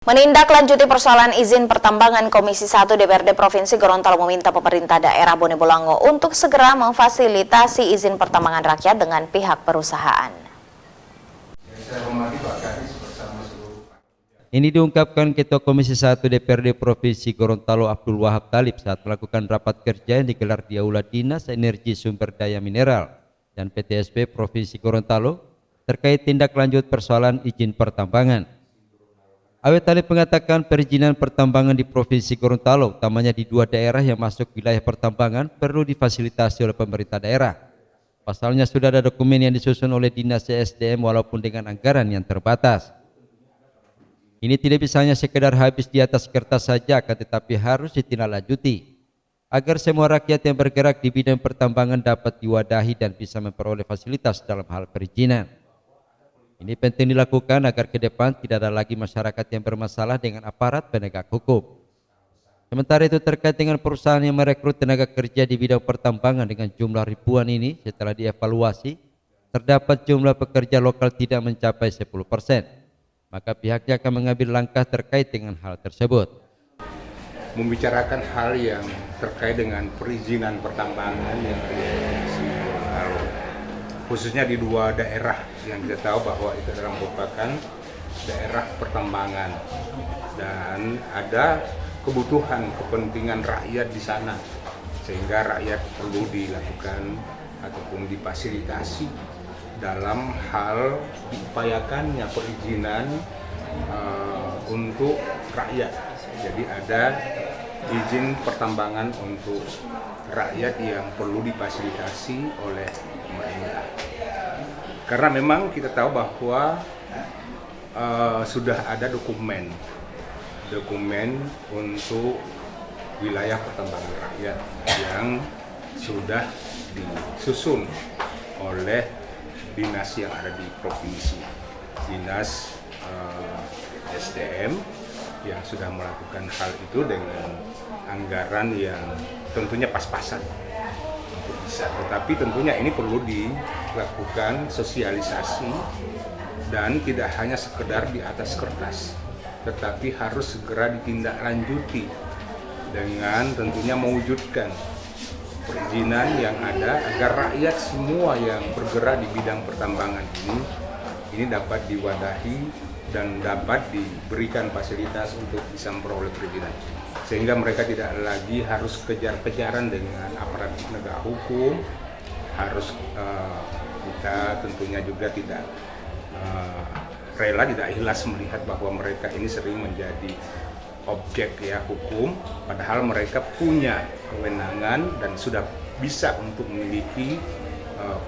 Menindaklanjuti persoalan izin pertambangan, Komisi 1 DPRD Provinsi Gorontalo meminta pemerintah daerah Bone Bolango untuk segera memfasilitasi izin pertambangan rakyat dengan pihak perusahaan. Ini diungkapkan Ketua Komisi 1 DPRD Provinsi Gorontalo Abdul Wahab Talib saat melakukan rapat kerja yang digelar di Aula Dinas Energi Sumber Daya Mineral dan PTSP Provinsi Gorontalo terkait tindak lanjut persoalan izin pertambangan. Awet Talib mengatakan perizinan pertambangan di Provinsi Gorontalo, utamanya di dua daerah yang masuk wilayah pertambangan, perlu difasilitasi oleh pemerintah daerah. Pasalnya sudah ada dokumen yang disusun oleh Dinas SDM walaupun dengan anggaran yang terbatas. Ini tidak bisa hanya sekedar habis di atas kertas saja, akan tetapi harus ditindaklanjuti agar semua rakyat yang bergerak di bidang pertambangan dapat diwadahi dan bisa memperoleh fasilitas dalam hal perizinan. Ini penting dilakukan agar ke depan tidak ada lagi masyarakat yang bermasalah dengan aparat penegak hukum. Sementara itu terkait dengan perusahaan yang merekrut tenaga kerja di bidang pertambangan dengan jumlah ribuan ini, setelah dievaluasi, terdapat jumlah pekerja lokal tidak mencapai 10%. Maka pihaknya akan mengambil langkah terkait dengan hal tersebut. Membicarakan hal yang terkait dengan perizinan pertambangan yang ada di Gorontalo, khususnya di dua daerah yang kita tahu bahwa itu adalah merupakan daerah pertambangan dan ada kebutuhan kepentingan rakyat di sana, sehingga rakyat perlu dilakukan ataupun difasilitasi dalam hal diupayakannya perizinan untuk rakyat. Jadi ada izin pertambangan untuk rakyat yang perlu difasilitasi oleh pemerintah. Karena memang kita tahu bahwa sudah ada dokumen untuk wilayah pertambangan rakyat yang sudah disusun oleh dinas yang ada di provinsi, dinas SDM yang sudah melakukan hal itu dengan anggaran yang tentunya pas-pasan untuk bisa. Tetapi tentunya ini perlu dilakukan sosialisasi dan tidak hanya sekedar di atas kertas, tetapi harus segera ditindaklanjuti dengan tentunya mewujudkan perizinan yang ada agar rakyat semua yang bergerak di bidang pertambangan ini dapat diwadahi dan dapat diberikan fasilitas untuk bisa memperoleh perizinan, sehingga mereka tidak lagi harus kejar-kejaran dengan aparat penegak hukum. Harus kita tentunya juga tidak rela, tidak ikhlas melihat bahwa mereka ini sering menjadi objek hukum, padahal mereka punya kewenangan dan sudah bisa untuk memiliki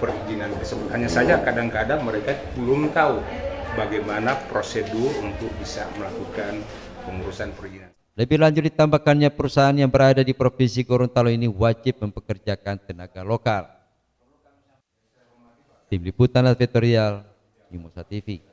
perizinan tersebut. Hanya saja kadang-kadang mereka belum tahu bagaimana prosedur untuk bisa melakukan pengurusan perizinan. Lebih lanjut ditambahkannya perusahaan yang berada di Provinsi Gorontalo ini wajib mempekerjakan tenaga lokal. Tim Liputan Advertorial, Mimosa TV.